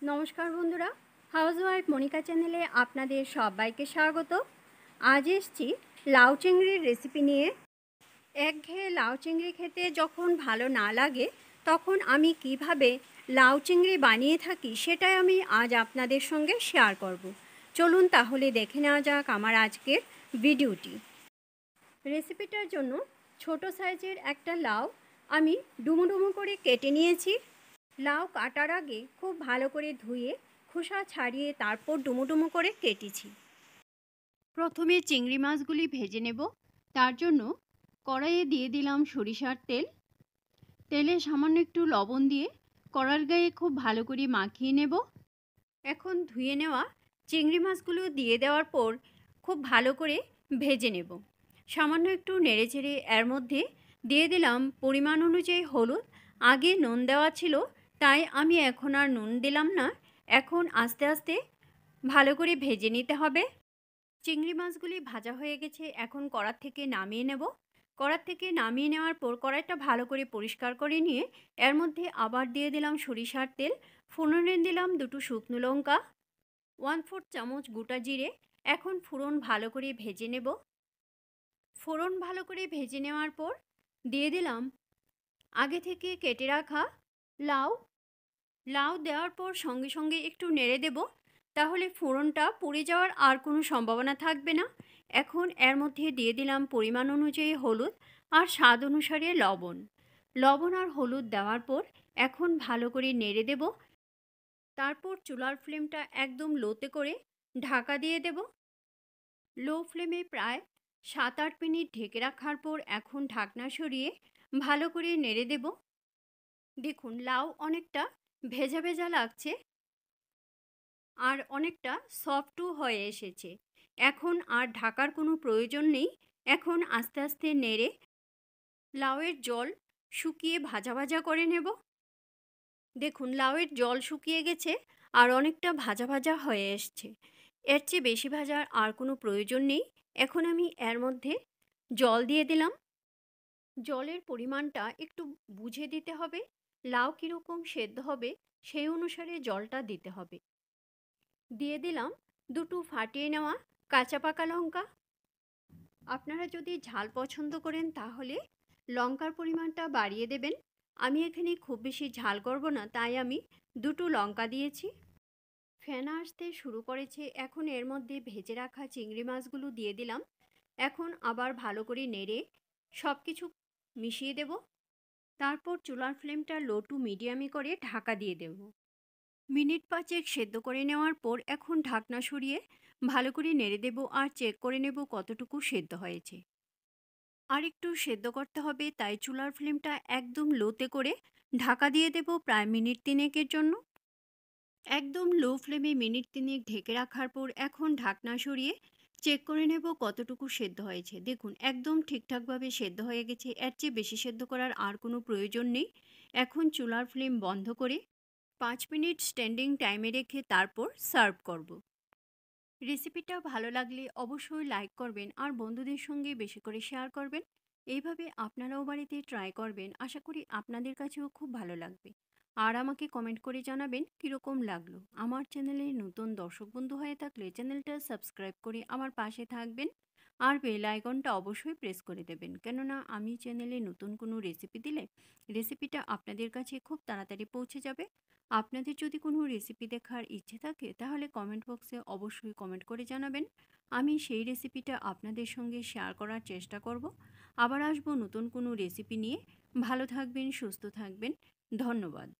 নমস্কার বন্ধুরা, হাউসওয়াইফ মনিকা চ্যানেলে আপনাদের সবাইকে স্বাগত। আজ এসছি লাউ চিংড়ির রেসিপি নিয়ে। একঘেয়ে লাউ চিংড়ি খেতে যখন ভালো না লাগে তখন আমি কিভাবে লাউ চিংড়ি বানিয়ে থাকি সেটাই আমি আজ আপনাদের সঙ্গে শেয়ার করব। চলুন তাহলে দেখে নেওয়া যাক আমার আজকের ভিডিওটি। রেসিপিটার জন্য ছোট সাইজের একটা লাউ আমি ডুমো ডুমো করে কেটে নিয়েছি। লাউ কাটার আগে খুব ভালো করে ধুয়ে খোসা ছাড়িয়ে তারপর ডুমো ডুমো করে কেটেছি। প্রথমে চিংড়ি মাছগুলি ভেজে নেব। তার জন্য কড়াইয়ে দিয়ে দিলাম সরিষার তেল। তেলে সামান্য একটু লবণ দিয়ে কড়ার গায়ে খুব ভালো করে মাখিয়ে নেব। এখন ধুয়ে নেওয়া চিংড়ি মাছগুলো দিয়ে দেওয়ার পর খুব ভালো করে ভেজে নেব। সামান্য একটু নেড়েচেড়ে এর মধ্যে দিয়ে দিলাম পরিমাণ অনুযায়ী হলুদ। আগে নুন দেওয়া ছিল, তাই আমি এখন আর নুন দিলাম না। এখন আস্তে আস্তে ভালো করে ভেজে নিতে হবে। চিংড়ি মাছগুলি ভাজা হয়ে গেছে, এখন কড়ার থেকে নামিয়ে নেব। কড়ার থেকে নামিয়ে নেওয়ার পর কড়াইটা ভালো করে পরিষ্কার করে নিয়ে এর মধ্যে আবার দিয়ে দিলাম সরিষার তেল। ফোড়নে দিলাম দুটো শুকনো লঙ্কা, 1/4 চামচ গোটা জিরে। এখন ফোড়ন ভালো করে ভেজে নেব। ফোড়ন ভালো করে ভেজে নেওয়ার পর দিয়ে দিলাম আগে থেকে কেটে রাখা লাউ। লাউ দেওয়ার পর সঙ্গে সঙ্গে একটু নেড়ে দেব, তাহলে ফোড়নটা পুড়ে যাওয়ার আর কোনো সম্ভাবনা থাকবে না। এখন এর মধ্যে দিয়ে দিলাম পরিমাণ অনুযায়ী হলুদ আর স্বাদ অনুসারে লবণ। লবণ আর হলুদ দেওয়ার পর এখন ভালো করে নেড়ে দেব। তারপর চুলার ফ্লেমটা একদম লোতে করে ঢাকা দিয়ে দেব। লো ফ্লেমে প্রায় 7-8 মিনিট ঢেকে রাখার পর এখন ঢাকনা সরিয়ে ভালো করে নেড়ে দেব। দেখুন লাউ অনেকটা ভেজা ভেজা লাগছে আর অনেকটা সফটও হয়ে এসেছে। এখন আর ঢাকার কোনো প্রয়োজন নেই। এখন আস্তে আস্তে নেড়ে লাউয়ের জল শুকিয়ে ভাজা ভাজা করে নেব। দেখুন লাউয়ের জল শুকিয়ে গেছে আর অনেকটা ভাজা ভাজা হয়ে এসছে। এর চেয়ে বেশি ভাজার আর কোনো প্রয়োজন নেই। এখন আমি এর মধ্যে জল দিয়ে দিলাম। জলের পরিমাণটা একটু বুঝে দিতে হবে। লাউ কীরকম সেদ্ধ হবে সেই অনুসারে জলটা দিতে হবে। দিয়ে দিলাম দুটো ফাটিয়ে নেওয়া কাঁচা পাকা লঙ্কা। আপনারা যদি ঝাল পছন্দ করেন তাহলে লঙ্কার পরিমাণটা বাড়িয়ে দেবেন। আমি এখানে খুব বেশি ঝাল করব না, তাই আমি দুটো লঙ্কা দিয়েছি। ফেনা আসতে শুরু করেছে, এখন এর মধ্যে ভেজে রাখা চিংড়ি মাছগুলো দিয়ে দিলাম। এখন আবার ভালো করে নেড়ে সব কিছু মিশিয়ে দেব। তারপর চুলার ফ্লেমটা লো টু মিডিয়ামে করে ঢাকা দিয়ে দেব। মিনিট 5 সেদ্ধ করে নেওয়ার পর এখন ঢাকনা সরিয়ে ভালো করে নেড়ে দেব আর চেক করে নেব কতটুকু সেদ্ধ হয়েছে। আর একটু সেদ্ধ করতে হবে, তাই চুলার ফ্লেমটা একদম লোতে করে ঢাকা দিয়ে দেব প্রায় মিনিট 3 জন্য। একদম লো ফ্লেমে মিনিট 3 ঢেকে রাখার পর এখন ঢাকনা সরিয়ে চেক করে নেব কতটুকু সেদ্ধ হয়েছে। দেখুন একদম ঠিকঠাকভাবে সেদ্ধ হয়ে গেছে। এর চেয়ে বেশি সেদ্ধ করার আর কোনো প্রয়োজন নেই। এখন চুলার ফ্লেম বন্ধ করে 5 মিনিট স্ট্যান্ডিং টাইমে রেখে তারপর সার্ভ করব। রেসিপিটা ভালো লাগলে অবশ্যই লাইক করবেন আর বন্ধুদের সঙ্গে বেশি করে শেয়ার করবেন। এইভাবে আপনারাও বাড়িতে ট্রাই করবেন, আশা করি আপনাদের কাছেও খুব ভালো লাগবে। আর আমাকে কমেন্ট করে জানাবেন কীরকম লাগলো। আমার চ্যানেলে নতুন দর্শক বন্ধু হয়ে থাকলে চ্যানেলটা সাবস্ক্রাইব করে আমার পাশে থাকবেন আর বেল আইকনটা অবশ্যই প্রেস করে দেবেন, কেননা আমি চ্যানেলে নতুন কোনো রেসিপি দিলে রেসিপিটা আপনাদের কাছে খুব তাড়াতাড়ি পৌঁছে যাবে। আপনাদের যদি কোনো রেসিপি দেখার ইচ্ছে থাকে তাহলে কমেন্ট বক্সে অবশ্যই কমেন্ট করে জানাবেন। আমি সেই রেসিপিটা আপনাদের সঙ্গে শেয়ার করার চেষ্টা করব। আবার আসবো নতুন কোনো রেসিপি নিয়ে। ভালো থাকবেন, সুস্থ থাকবেন। ধন্যবাদ।